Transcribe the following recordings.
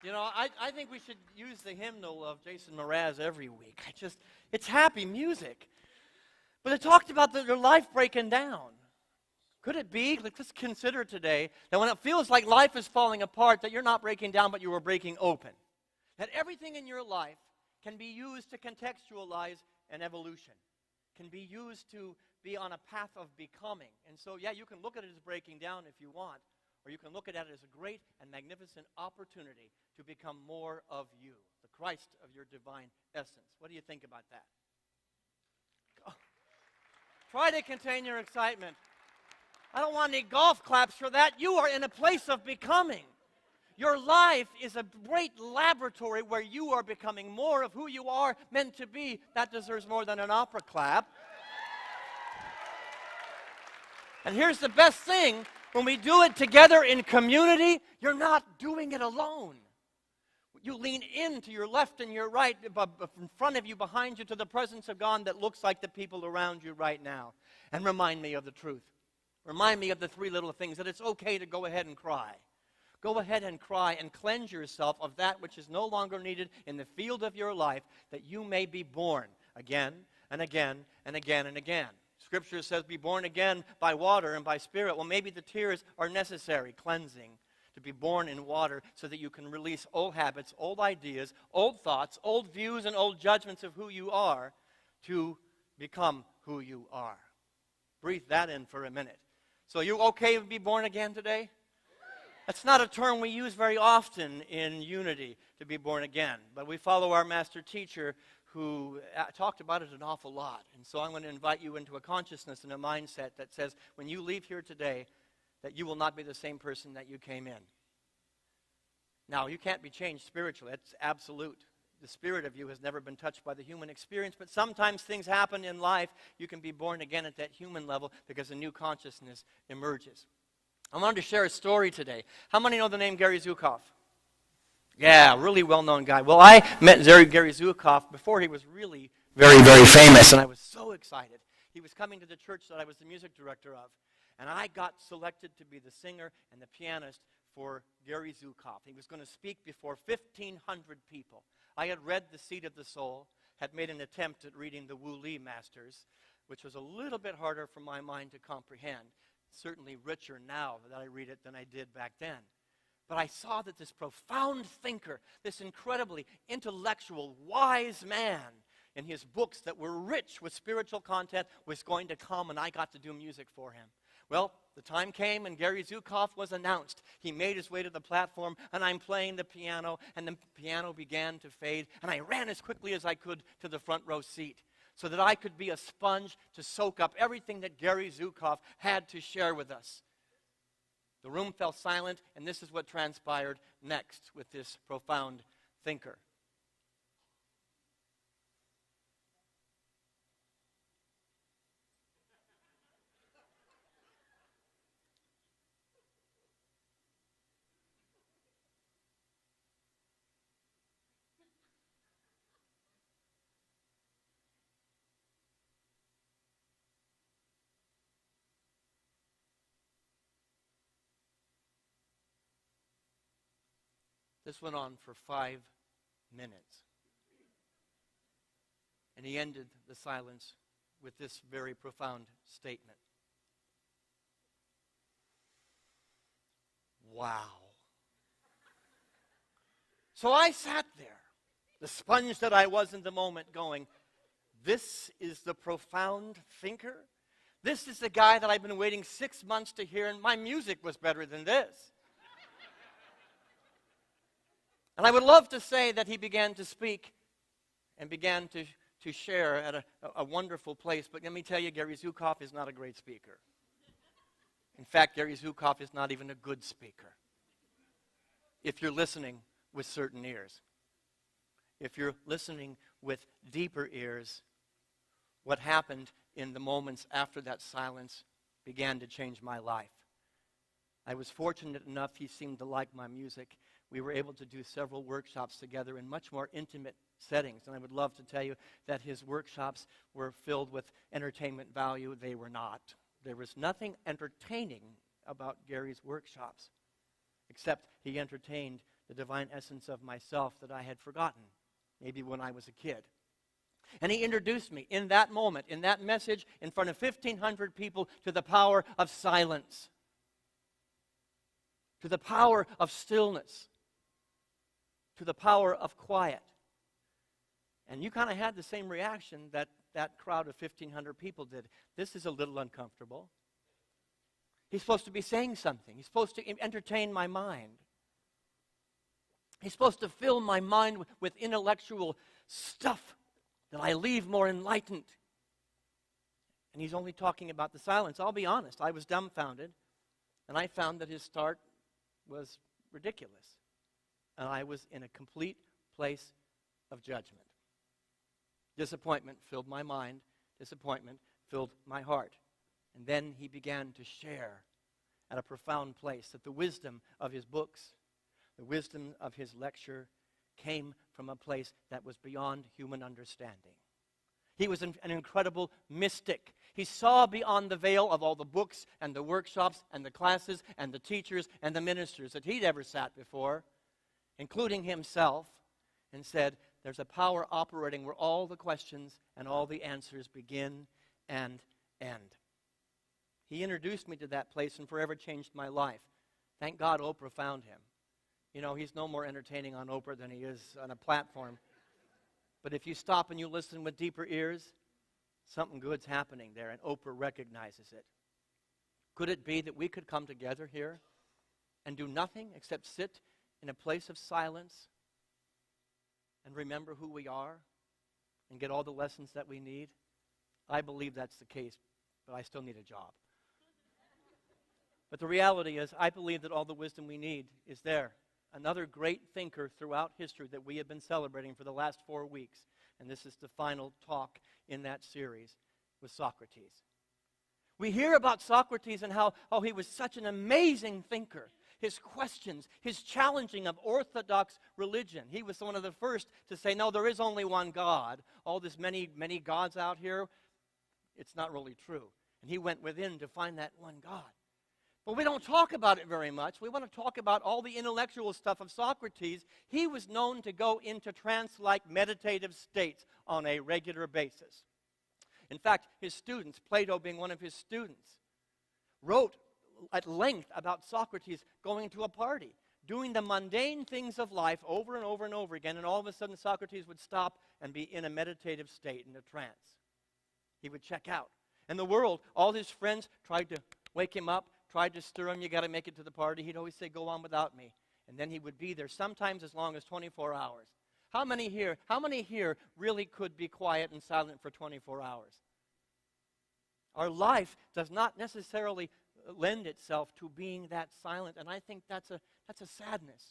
You know, I think we should use the hymnal of Jason Mraz every week. It's happy music. But it talked about their life breaking down. Could it be, let's consider today, that when it feels like life is falling apart, that you're not breaking down, but you are breaking open? That everything in your life can be used to contextualize an evolution, can be used to be on a path of becoming. And so, yeah, you can look at it as breaking down if you want, or you can look at it as a great and magnificent opportunity to become more of you, the Christ of your divine essence. What do you think about that? Oh, try to contain your excitement. I don't want any golf claps for that. You are in a place of becoming. Your life is a great laboratory where you are becoming more of who you are meant to be. That deserves more than an opera clap. And here's the best thing. When we do it together in community, you're not doing it alone. You lean into your left and your right, in front of you, behind you, to the presence of God that looks like the people around you right now. And remind me of the truth. Remind me of the three little things, that it's okay to go ahead and cry. Go ahead and cry and cleanse yourself of that which is no longer needed in the field of your life, that you may be born again and again and again and again. Scripture says be born again by water and by spirit. Well, maybe the tears are necessary, cleansing, to be born in water so that you can release old habits, old ideas, old thoughts, old views, and old judgments of who you are to become who you are. Breathe that in for a minute. So you okay to be born again today? That's not a term we use very often in unity, to be born again. But we follow our master teacher who talked about it an awful lot. And so I'm going to invite you into a consciousness and a mindset that says when you leave here today, that you will not be the same person that you came in. Now, you can't be changed spiritually. That's absolute. The spirit of you has never been touched by the human experience, but sometimes things happen in life. You can be born again at that human level because a new consciousness emerges. I wanted to share a story today. How many know the name Gary Zukav? Yeah, really well-known guy. Well, I met Gary Zukav before he was really very, very famous, and I was so excited. He was coming to the church that I was the music director of, and I got selected to be the singer and the pianist for Gary Zukav. He was going to speak before 1,500 people. I had read The Seed of the Soul, had made an attempt at reading the Wu Li Masters, which was a little bit harder for my mind to comprehend. Certainly richer now that I read it than I did back then. But I saw that this profound thinker, this incredibly intellectual, wise man, in his books that were rich with spiritual content, was going to come, and I got to do music for him. Well, the time came, and Gary Zukav was announced. He made his way to the platform, and I'm playing the piano, and the piano began to fade, and I ran as quickly as I could to the front row seat so that I could be a sponge to soak up everything that Gary Zukav had to share with us. The room fell silent, and this is what transpired next with this profound thinker. This went on for 5 minutes. And he ended the silence with this very profound statement. Wow. So I sat there, the sponge that I was in the moment, going, this is the profound thinker? This is the guy that I've been waiting 6 months to hear, and my music was better than this. And I would love to say that he began to speak and began to share at a wonderful place. But let me tell you, Gary Zukav is not a great speaker. In fact, Gary Zukav is not even a good speaker. If you're listening with certain ears. If you're listening with deeper ears, what happened in the moments after that silence began to change my life. I was fortunate enough, he seemed to like my music. We were able to do several workshops together in much more intimate settings. And I would love to tell you that his workshops were filled with entertainment value. They were not. There was nothing entertaining about Gary's workshops, except he entertained the divine essence of myself that I had forgotten, maybe when I was a kid. And he introduced me in that moment, in that message, in front of 1,500 people, to the power of silence, to the power of stillness, to the power of quiet. And you kind of had the same reaction that that crowd of 1,500 people did. This is a little uncomfortable. He's supposed to be saying something. He's supposed to entertain my mind. He's supposed to fill my mind with intellectual stuff that I leave more enlightened. And he's only talking about the silence. I'll be honest, I was dumbfounded, and I found that his start was ridiculous. And I was in a complete place of judgment. Disappointment filled my mind. Disappointment filled my heart. And then he began to share at a profound place that the wisdom of his books, the wisdom of his lecture, came from a place that was beyond human understanding. He was an incredible mystic. He saw beyond the veil of all the books and the workshops and the classes and the teachers and the ministers that he'd ever sat before, including himself, and said, there's a power operating where all the questions and all the answers begin and end. He introduced me to that place and forever changed my life. Thank God Oprah found him. You know, he's no more entertaining on Oprah than he is on a platform. But if you stop and you listen with deeper ears, something good's happening there, and Oprah recognizes it. Could it be that we could come together here and do nothing except sit in a place of silence and remember who we are and get all the lessons that we need? I believe that's the case, but I still need a job. But the reality is, I believe that all the wisdom we need is there. Another great thinker throughout history that we have been celebrating for the last 4 weeks, and this is the final talk in that series, was Socrates. We hear about Socrates and how he was such an amazing thinker. His questions, his challenging of orthodox religion. He was one of the first to say, no, there is only one God. All this many, many gods out here, it's not really true. And he went within to find that one God. But we don't talk about it very much. We want to talk about all the intellectual stuff of Socrates. He was known to go into trance-like meditative states on a regular basis. In fact, his students, Plato being one of his students, wrote at length about Socrates going to a party, doing the mundane things of life over and over and over again, and all of a sudden Socrates would stop and be in a meditative state, in a trance. He would check out. And the world, all his friends tried to wake him up, tried to stir him, you got to make it to the party. He'd always say, go on without me. And then he would be there, sometimes as long as 24 hours. How many here really could be quiet and silent for 24 hours? Our life does not necessarily lend itself to being that silent, and I think that's a sadness.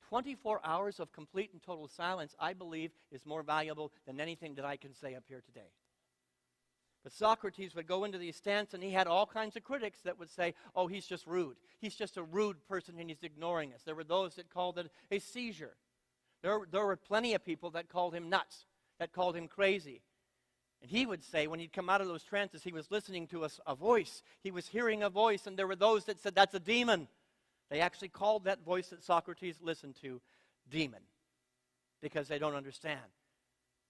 24 hours of complete and total silence, I believe, is more valuable than anything that I can say up here today. But Socrates would go into these stands, and he had all kinds of critics that would say, oh, he's just rude. He's just a rude person, and he's ignoring us. There were those that called it a seizure. There were plenty of people that called him nuts, that called him crazy. And he would say, when he'd come out of those trances, he was listening to a voice. He was hearing a voice, and there were those that said, that's a demon. They actually called that voice that Socrates listened to demon, because they don't understand.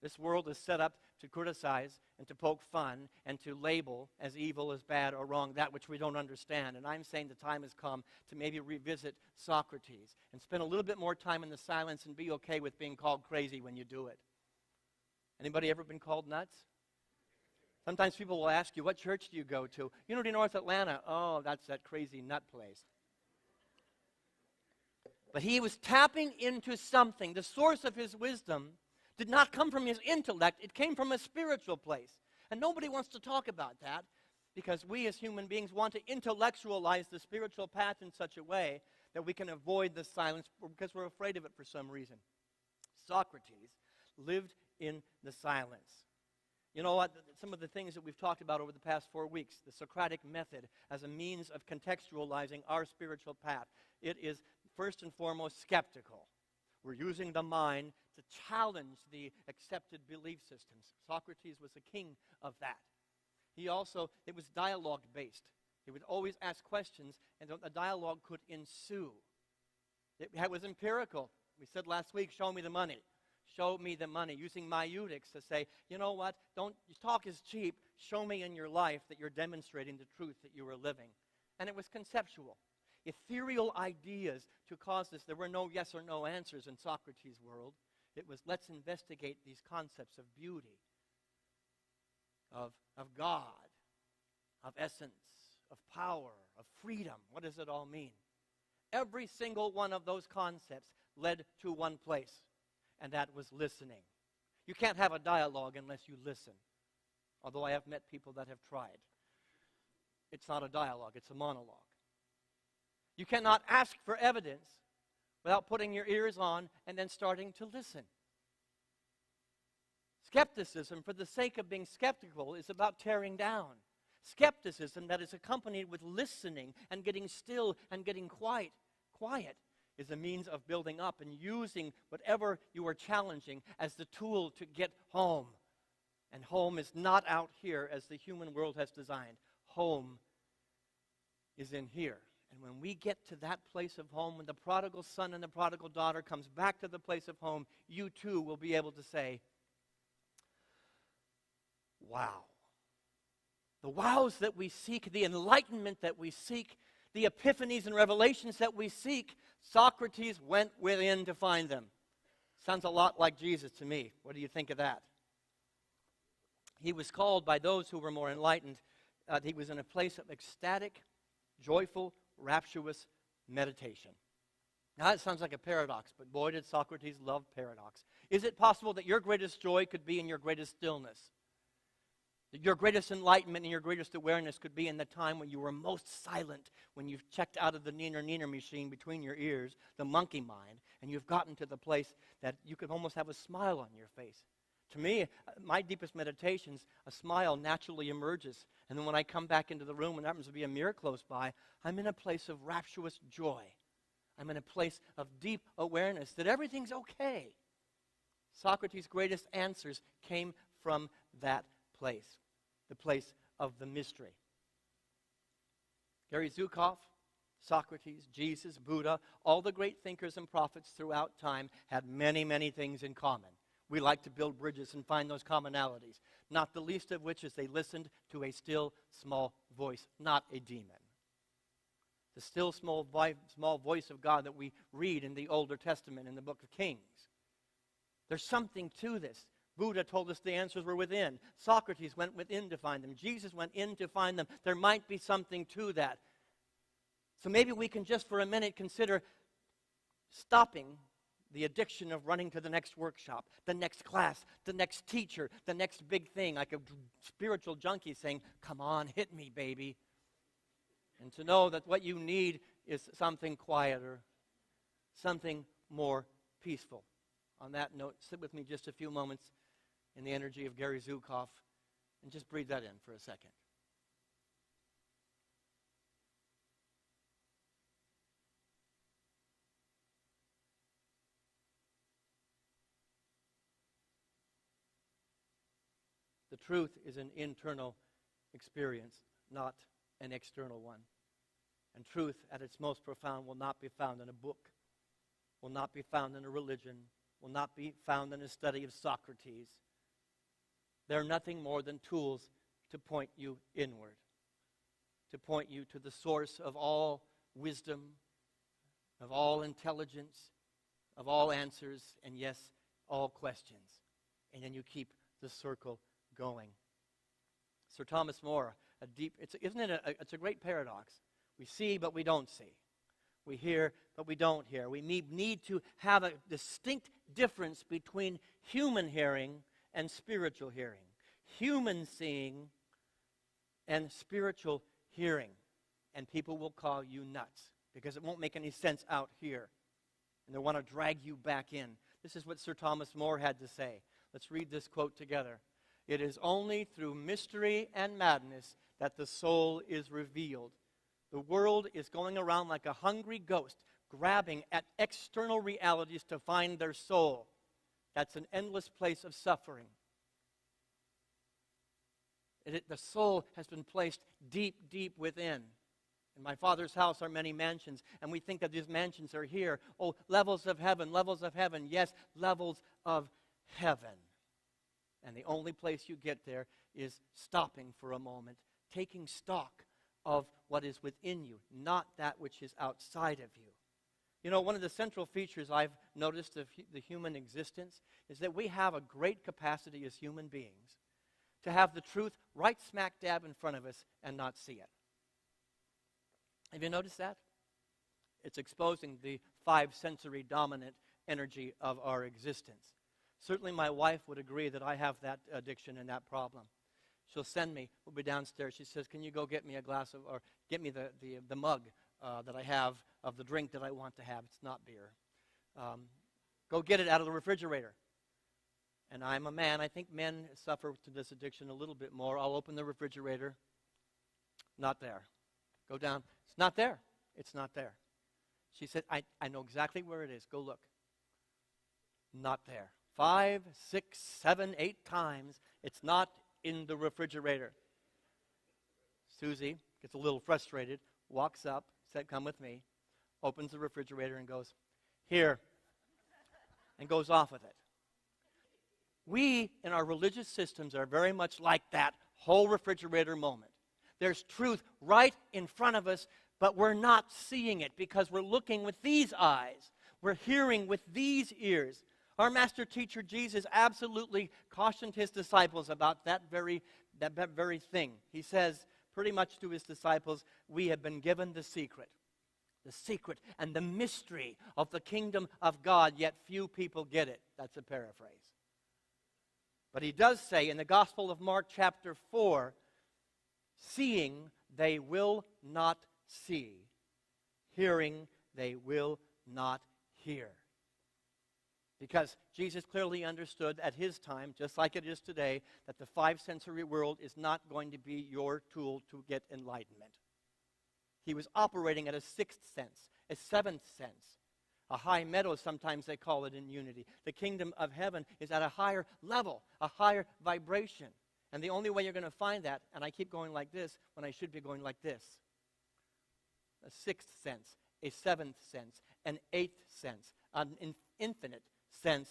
This world is set up to criticize and to poke fun and to label as evil, as bad, or wrong that which we don't understand. And I'm saying the time has come to maybe revisit Socrates and spend a little bit more time in the silence and be okay with being called crazy when you do it. Anybody ever been called nuts? Sometimes people will ask you, what church do you go to? Unity North Atlanta. Oh, that's that crazy nut place. But he was tapping into something. The source of his wisdom did not come from his intellect. It came from a spiritual place. And nobody wants to talk about that because we as human beings want to intellectualize the spiritual path in such a way that we can avoid the silence because we're afraid of it for some reason. Socrates lived in the silence. You know what? Some of the things that we've talked about over the past 4 weeks, the Socratic method as a means of contextualizing our spiritual path. It is first and foremost skeptical. We're using the mind to challenge the accepted belief systems. Socrates was a king of that. It was dialogue-based. He would always ask questions, and a dialogue could ensue. It was empirical. We said last week, show me the money. Show me the money, using maieutic to say, you know what, don't talk is cheap. Show me in your life that you're demonstrating the truth that you are living. And it was conceptual. Ethereal ideas to cause this. There were no yes or no answers in Socrates' world. It was, let's investigate these concepts of beauty, of God, of essence, of power, of freedom. What does it all mean? Every single one of those concepts led to one place, and that was listening. You can't have a dialogue unless you listen, although I have met people that have tried. It's not a dialogue, it's a monologue. You cannot ask for evidence without putting your ears on and then starting to listen. Skepticism, for the sake of being skeptical, is about tearing down. Skepticism that is accompanied with listening and getting still and getting quiet is a means of building up and using whatever you are challenging as the tool to get home. And home is not out here as the human world has designed. Home is in here. And when we get to that place of home, when the prodigal son and the prodigal daughter comes back to the place of home, you too will be able to say, wow. The wows that we seek, the enlightenment that we seek, the epiphanies and revelations that we seek, Socrates went within to find them. Sounds a lot like Jesus to me. What do you think of that? He was called by those who were more enlightened. He was in a place of ecstatic, joyful, rapturous meditation. Now that sounds like a paradox, but boy did Socrates love paradox. Is it possible that your greatest joy could be in your greatest stillness? That your greatest enlightenment and your greatest awareness could be in the time when you were most silent, when you've checked out of the neener machine between your ears, the monkey mind, and you've gotten to the place that you could almost have a smile on your face. To me, my deepest meditations, a smile naturally emerges. And then when I come back into the room and there happens to be a mirror close by, I'm in a place of rapturous joy. I'm in a place of deep awareness that everything's okay. Socrates' greatest answers came from that place, the place of the mystery. Gary Zukov, Socrates, Jesus, Buddha, all the great thinkers and prophets throughout time had many, many things in common. We like to build bridges and find those commonalities, not the least of which is they listened to a still, small voice, not a demon. The still, small voice of God that we read in the Older Testament in the book of Kings. There's something to this. Buddha told us the answers were within. Socrates went within to find them. Jesus went in to find them. There might be something to that. So maybe we can just for a minute consider stopping the addiction of running to the next workshop, the next class, the next teacher, the next big thing, like a spiritual junkie saying, come on, hit me, baby. And to know that what you need is something quieter, something more peaceful. On that note, sit with me just a few moments in the energy of Gary Zukov and just breathe that in for a second. The truth is an internal experience, not an external one. And truth at its most profound will not be found in a book, will not be found in a religion, will not be found in a study of Socrates. They're nothing more than tools to point you inward, to point you to the source of all wisdom, of all intelligence, of all answers, and yes, all questions. And then you keep the circle going. Sir Thomas More, it's a great paradox. We see, but we don't see. We hear, but we don't hear. We need to have a distinct difference between human hearing and spiritual hearing. Human seeing and spiritual hearing. And people will call you nuts because it won't make any sense out here. And they want to drag you back in. This is what Sir Thomas More had to say. Let's read this quote together. It is only through mystery and madness that the soul is revealed. The world is going around like a hungry ghost, grabbing at external realities to find their soul. That's an endless place of suffering. The soul has been placed deep, deep within. In my Father's house are many mansions, and we think that these mansions are here. Oh, levels of heaven, levels of heaven. Yes, levels of heaven. And the only place you get there is stopping for a moment, taking stock of what is within you, not that which is outside of you. You know, one of the central features I've noticed of the human existence is that we have a great capacity as human beings to have the truth right smack dab in front of us and not see it. Have you noticed that? It's exposing the five sensory dominant energy of our existence. Certainly my wife would agree that I have that addiction and that problem. She'll send me, we'll be downstairs, she says, can you go get me a glass of, or get me the mug that I have of the drink that I want to have. It's not beer. Go get it out of the refrigerator. And I'm a man. I think men suffer to this addiction a little bit more. I'll open the refrigerator. Not there. Go down. It's not there. It's not there. She said, I know exactly where it is. Go look. Not there. 5, 6, 7, 8 times. It's not in the refrigerator. Susie gets a little frustrated, walks up, said, come with me, opens the refrigerator and goes, here, and goes off with it. We, in our religious systems, are very much like that whole refrigerator moment. There's truth right in front of us, but we're not seeing it because we're looking with these eyes. We're hearing with these ears. Our master teacher Jesus absolutely cautioned his disciples about that very thing. He says pretty much to his disciples, we have been given the secret and the mystery of the kingdom of God, yet few people get it. That's a paraphrase. But he does say in the Gospel of Mark chapter 4, seeing they will not see, hearing they will not hear. Because Jesus clearly understood at his time, just like it is today, that the five sensory world is not going to be your tool to get enlightenment. He was operating at a sixth sense, a seventh sense, a high meadow, sometimes they call it in unity. The kingdom of heaven is at a higher level, a higher vibration. And the only way you're going to find that, and I keep going like this when I should be going like this, a sixth sense, a seventh sense, an eighth sense, an infinite sense,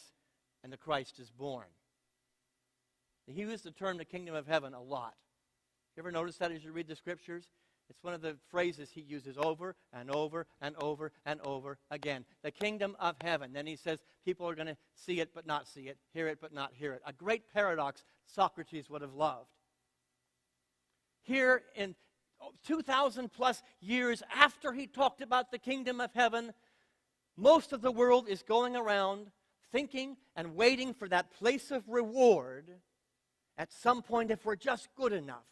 and the Christ is born. He used the term the kingdom of heaven a lot. You ever notice that as you read the scriptures? It's one of the phrases he uses over and over and over and over again. The kingdom of heaven. Then he says people are going to see it but not see it, hear it but not hear it. A great paradox Socrates would have loved. Here in 2,000 plus years after he talked about the kingdom of heaven, most of the world is going around thinking and waiting for that place of reward at some point if we're just good enough,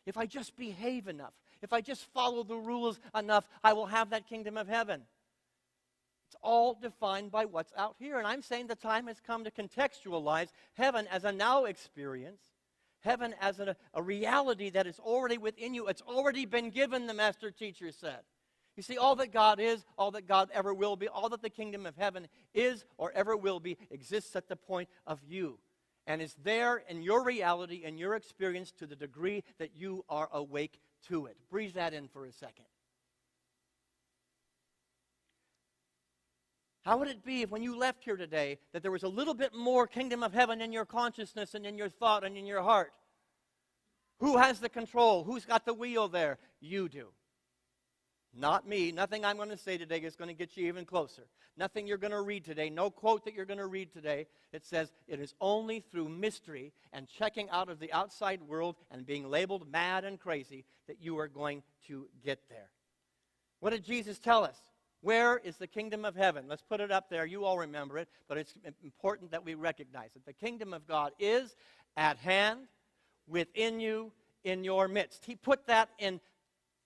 if I just behave enough, if I just follow the rules enough, I will have that kingdom of heaven. It's all defined by what's out here. And I'm saying the time has come to contextualize heaven as a now experience, heaven as a reality that is already within you. It's already been given, the master teacher said. You see, all that God is, all that God ever will be, all that the kingdom of heaven is or ever will be, exists at the point of you. And is there in your reality and your experience to the degree that you are awake to it. Breathe that in for a second. How would it be if when you left here today that there was a little bit more kingdom of heaven in your consciousness and in your thought and in your heart? Who has the control? Who's got the wheel there? You do. Not me. Nothing I'm going to say today is going to get you even closer. Nothing you're going to read today. No quote that you're going to read today. It says it is only through mystery and checking out of the outside world and being labeled mad and crazy that you are going to get there. What did Jesus tell us? Where is the kingdom of heaven? Let's put it up there. You all remember it, but it's important that we recognize it. The kingdom of God is at hand, within you, in your midst. He put that in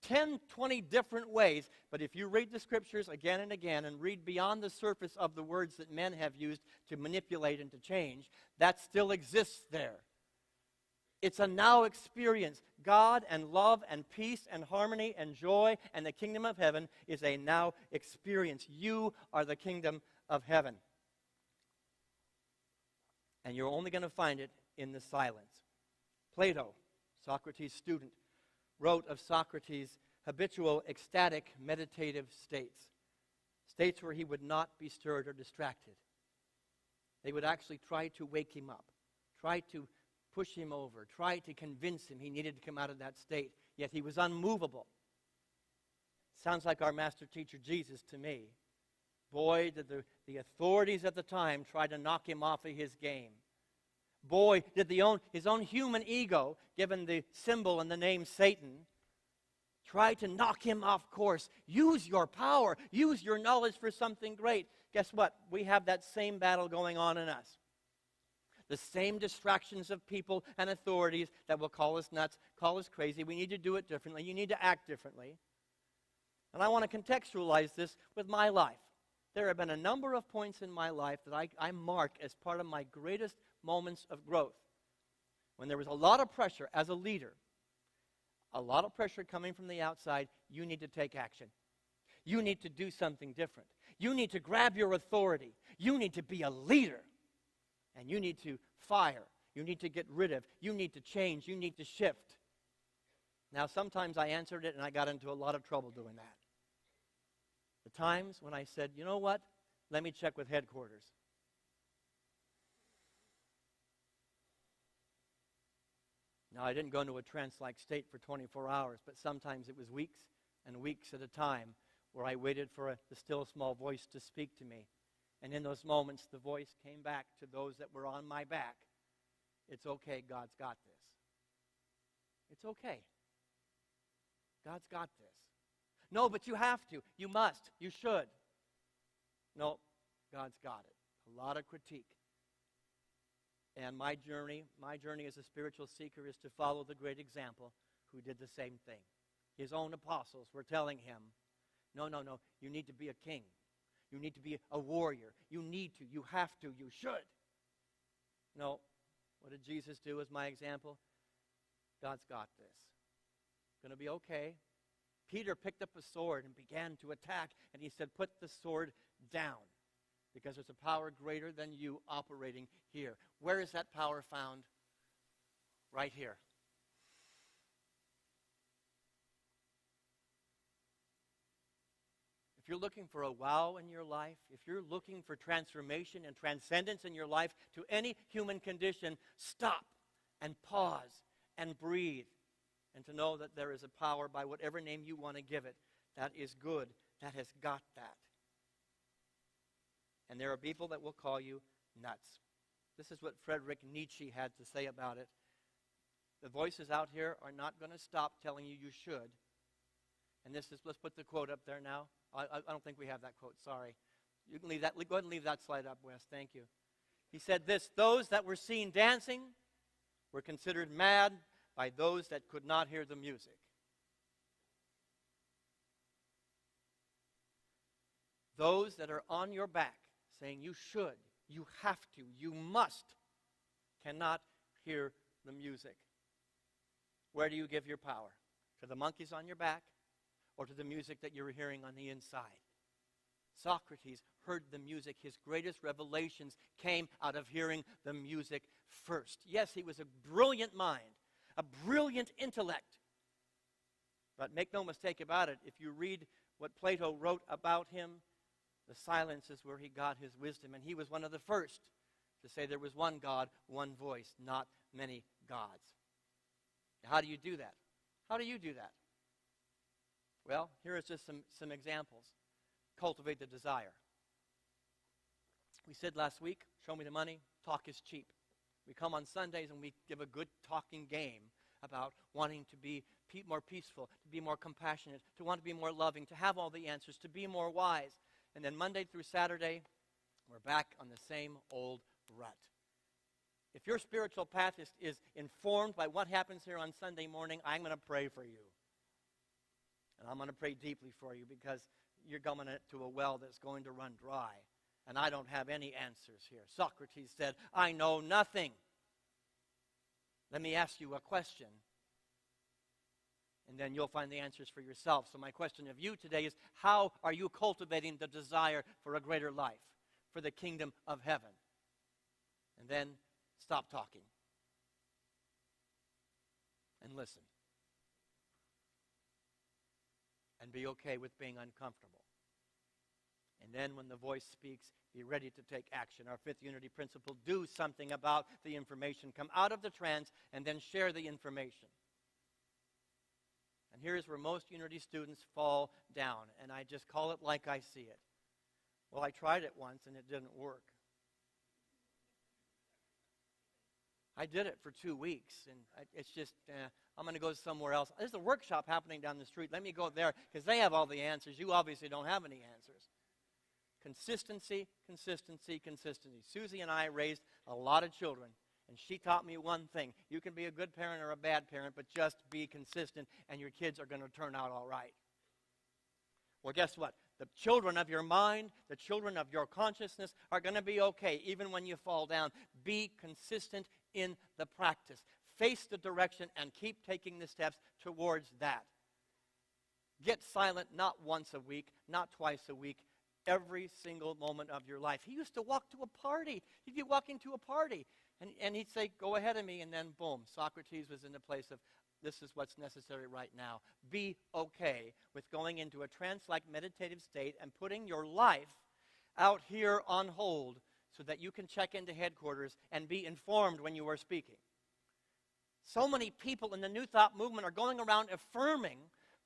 10, 20 different ways, but if you read the scriptures again and again and read beyond the surface of the words that men have used to manipulate and to change, that still exists there. It's a now experience. God and love and peace and harmony and joy and the kingdom of heaven is a now experience. You are the kingdom of heaven. And you're only going to find it in the silence. Plato, Socrates' student, wrote of Socrates habitual, ecstatic, meditative states. States where he would not be stirred or distracted. They would actually try to wake him up, try to push him over, try to convince him he needed to come out of that state, yet he was unmovable. Sounds like our master teacher Jesus to me. Boy, did the authorities at the time try to knock him off of his game. Boy, did his own human ego, given the symbol and the name Satan, try to knock him off course. Use your power. Use your knowledge for something great. Guess what? We have that same battle going on in us. The same distractions of people and authorities that will call us nuts, call us crazy. We need to do it differently. You need to act differently. And I want to contextualize this with my life. There have been a number of points in my life that I mark as part of my greatest moments of growth. When there was a lot of pressure as a leader, a lot of pressure coming from the outside, you need to take action. You need to do something different. You need to grab your authority. You need to be a leader. And you need to fire. You need to get rid of. You need to change. You need to shift. Now, sometimes I answered it and I got into a lot of trouble doing that. The times when I said, you know what? Let me check with headquarters. Now, I didn't go into a trance-like state for 24 hours, but sometimes it was weeks and weeks at a time where I waited for the still small voice to speak to me. And in those moments, the voice came back to those that were on my back. It's okay, God's got this. It's okay. God's got this. No, but you have to. You must. You should. No, God's got it. A lot of critique. And my journey as a spiritual seeker is to follow the great example who did the same thing. His own apostles were telling him, no, you need to be a king. You need to be a warrior. You need to, you have to, you should. No, what did Jesus do as my example? God's got this. Going to be okay. Peter picked up a sword and began to attack, and he said, put the sword down, because there's a power greater than you operating here. Where is that power found? Right here. If you're looking for a wow in your life, if you're looking for transformation and transcendence in your life to any human condition, stop and pause and breathe, and to know that there is a power by whatever name you want to give it that is good, that has got that. And there are people that will call you nuts. This is what Friedrich Nietzsche had to say about it. The voices out here are not going to stop telling you you should. And this is, let's put the quote up there now. I don't think we have that quote, sorry. You can leave that, go ahead and leave that slide up, Wes, thank you. He said this, those that were seen dancing were considered mad by those that could not hear the music. Those that are on your back saying you should, you have to, you must, cannot hear the music. Where do you give your power? To the monkeys on your back or to the music that you're hearing on the inside? Socrates heard the music. His greatest revelations came out of hearing the music first. Yes, he was a brilliant mind, a brilliant intellect. But make no mistake about it, if you read what Plato wrote about him, the silence is where he got his wisdom. And he was one of the first to say there was one God, one voice, not many gods. How do you do that? How do you do that? Well, here is just some examples. Cultivate the desire. We said last week, show me the money, talk is cheap. We come on Sundays and we give a good talking game about wanting to be more peaceful, to be more compassionate, to want to be more loving, to have all the answers, to be more wise. And then Monday through Saturday, we're back on the same old rut. If your spiritual path is informed by what happens here on Sunday morning, I'm going to pray for you. And I'm going to pray deeply for you because you're going to a well that's going to run dry. And I don't have any answers here. Socrates said, I know nothing. Let me ask you a question. And then you'll find the answers for yourself. So my question of you today is, how are you cultivating the desire for a greater life, for the kingdom of heaven? And then stop talking and listen. and be okay with being uncomfortable. And then when the voice speaks, be ready to take action. Our fifth unity principle, do something about the information. Come out of the trance and then share the information. And here's where most unity students fall down, and I just call it like I see it. Well, I tried it once and it didn't work. I did it for 2 weeks, and it's just, I'm going to go somewhere else. There's a workshop happening down the street. Let me go there because they have all the answers. You obviously don't have any answers. Consistency, consistency, consistency. Susie and I raised a lot of children, and she taught me one thing. You can be a good parent or a bad parent, but just be consistent, and your kids are going to turn out all right. Well, guess what? The children of your mind, the children of your consciousness are going to be okay, even when you fall down. Be consistent in the practice. Face the direction and keep taking the steps towards that. Get silent not once a week, not twice a week, every single moment of your life. He used to walk to a party. He'd be walking to a party, and he'd say, go ahead of me, and then boom, Socrates was in the place of, this is what's necessary right now. Be okay with going into a trance-like meditative state and putting your life out here on hold so that you can check into headquarters and be informed when you are speaking. So many people in the New Thought movement are going around affirming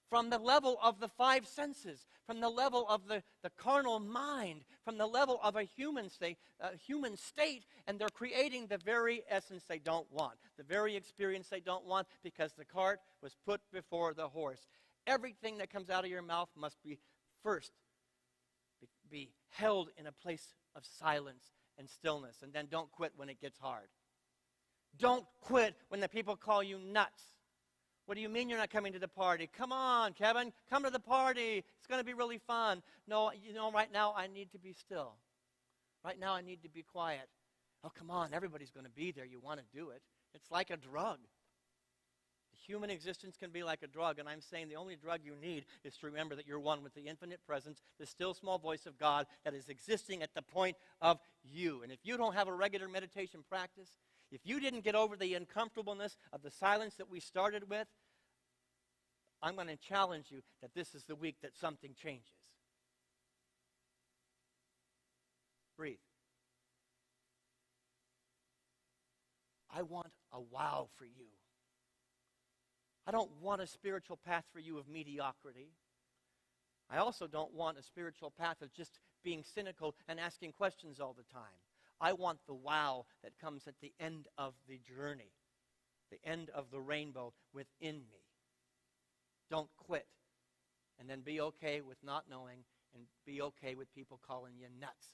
from the level of the five senses, from the level of the carnal mind, from the level of a human state, and they're creating the very essence they don't want, the very experience they don't want, because the cart was put before the horse. Everything that comes out of your mouth must be first be held in a place of silence and stillness, and then don't quit when it gets hard. Don't quit when the people call you nuts. What do you mean you're not coming to the party? Come on, Kevin, come to the party. It's going to be really fun. No, right now I need to be still. Right now I need to be quiet. Oh, come on, everybody's going to be there. You want to do it. It's like a drug. The human existence can be like a drug, and I'm saying the only drug you need is to remember that you're one with the infinite presence, the still small voice of God that is existing at the point of you. And if you don't have a regular meditation practice, if you didn't get over the uncomfortableness of the silence that we started with, I'm going to challenge you that this is the week that something changes. Breathe. I want a wow for you. I don't want a spiritual path for you of mediocrity. I also don't want a spiritual path of just being cynical and asking questions all the time. I want the wow that comes at the end of the journey, the end of the rainbow within me. Don't quit. And then be okay with not knowing, and be okay with people calling you nuts.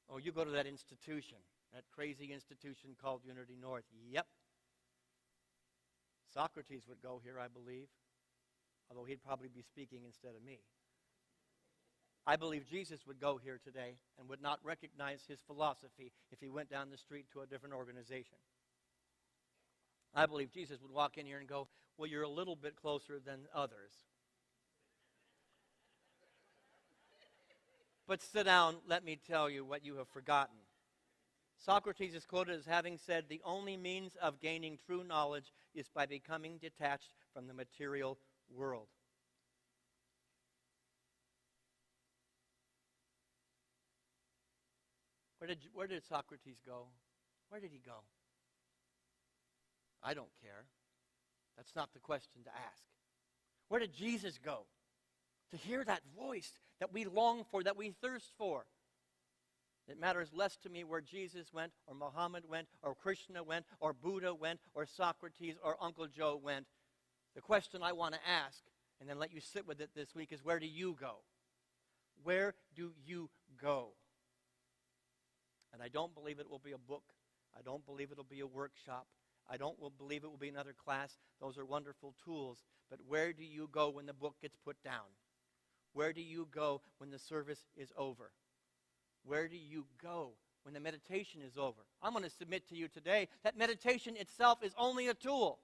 Oh, you go to that institution, that crazy institution called Unity North. Yep. Socrates would go here, I believe, although he'd probably be speaking instead of me. I believe Jesus would go here today and would not recognize his philosophy if he went down the street to a different organization. I believe Jesus would walk in here and go, well, you're a little bit closer than others. But sit down, let me tell you what you have forgotten. Socrates is quoted as having said, the only means of gaining true knowledge is by becoming detached from the material world. Where did Socrates go? Where did he go? I don't care. That's not the question to ask. Where did Jesus go? To hear that voice that we long for, that we thirst for. It matters less to me where Jesus went, or Muhammad went, or Krishna went, or Buddha went, or Socrates, or Uncle Joe went. The question I want to ask, and then let you sit with it this week, is where do you go? Where do you go? And I don't believe it will be a book. I don't believe it will be a workshop. I don't believe it will be another class. Those are wonderful tools. But where do you go when the book gets put down? Where do you go when the service is over? Where do you go when the meditation is over? I'm going to submit to you today that meditation itself is only a tool.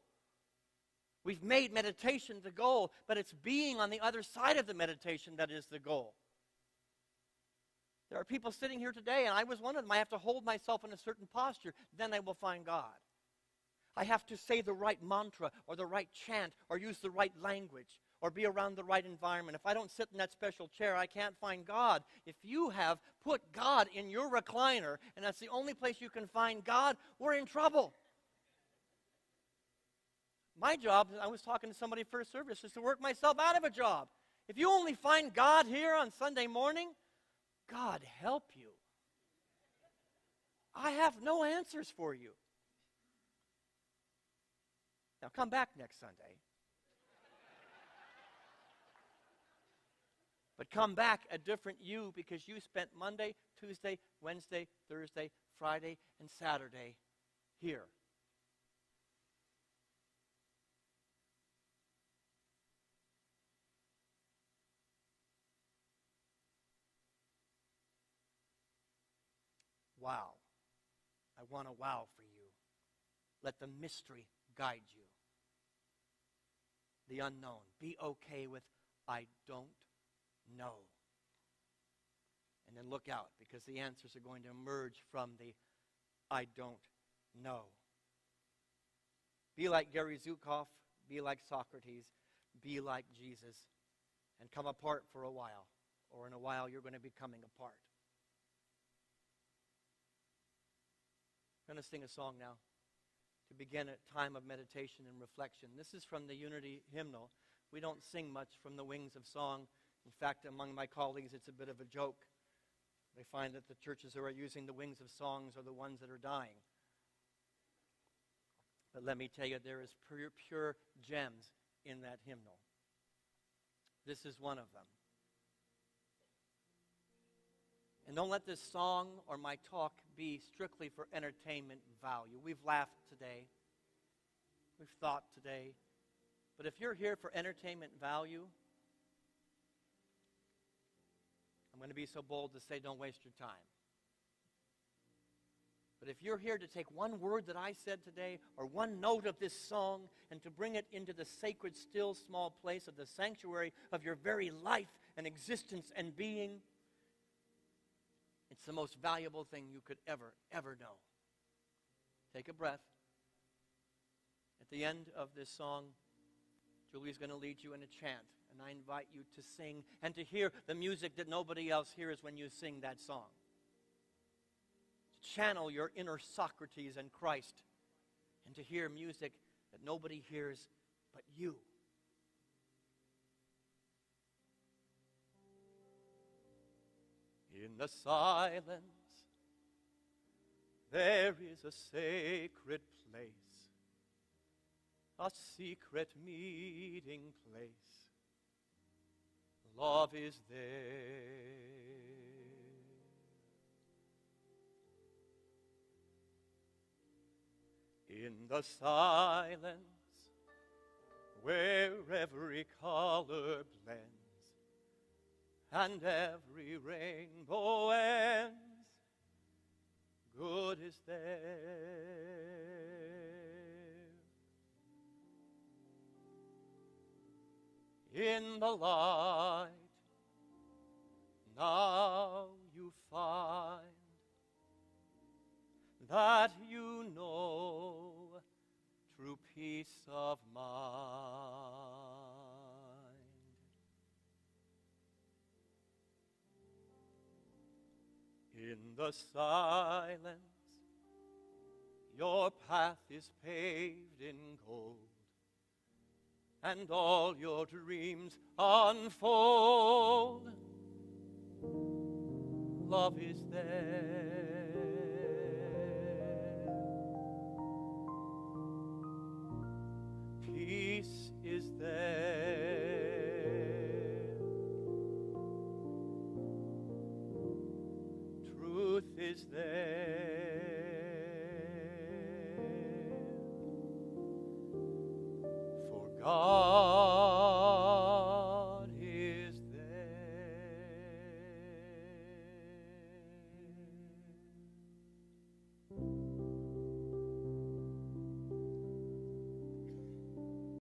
We've made meditation the goal, but it's being on the other side of the meditation that is the goal. There are people sitting here today, and I was one of them. I have to hold myself in a certain posture, then I will find God. I have to say the right mantra or the right chant or use the right language or be around the right environment. If I don't sit in that special chair, I can't find God. If you have put God in your recliner, and that's the only place you can find God, we're in trouble. My job, I was talking to somebody first service, is to work myself out of a job. If you only find God here on Sunday morning, God help you. I have no answers for you. Now come back next Sunday. But come back a different you, because you spent Monday, Tuesday, Wednesday, Thursday, Friday, and Saturday here. Wow. I want a wow for you. Let the mystery guide you. The unknown. Be okay with I don't know. And then look out, because the answers are going to emerge from the I don't know. Be like Gary Zukov. Be like Socrates. Be like Jesus. And come apart for a while. Or in a while you're going to be coming apart. I'm going to sing a song now to begin a time of meditation and reflection. This is from the Unity hymnal. We don't sing much from the wings of song. In fact, among my colleagues, it's a bit of a joke. They find that the churches who are using the wings of songs are the ones that are dying. But let me tell you, there is pure gems in that hymnal. This is one of them. And don't let this song or my talk be strictly for entertainment value. We've laughed today. We've thought today. But if you're here for entertainment value, I'm going to be so bold to say don't waste your time. But if you're here to take one word that I said today or one note of this song and to bring it into the sacred, still, small place of the sanctuary of your very life and existence and being, it's the most valuable thing you could ever know. Take a breath. At the end of this song, Julie's going to lead you in a chant, and I invite you to sing and to hear the music that nobody else hears when you sing that song. To channel your inner Socrates and Christ, and to hear music that nobody hears but you. In the silence, there is a sacred place, a secret meeting place. Love is there. In the silence, where every color blends, and every rainbow ends, good is there. In the light, now you find that you know true peace of mind. In the silence, your path is paved in gold, and all your dreams unfold. Love is there. Peace is there. Truth is there. For God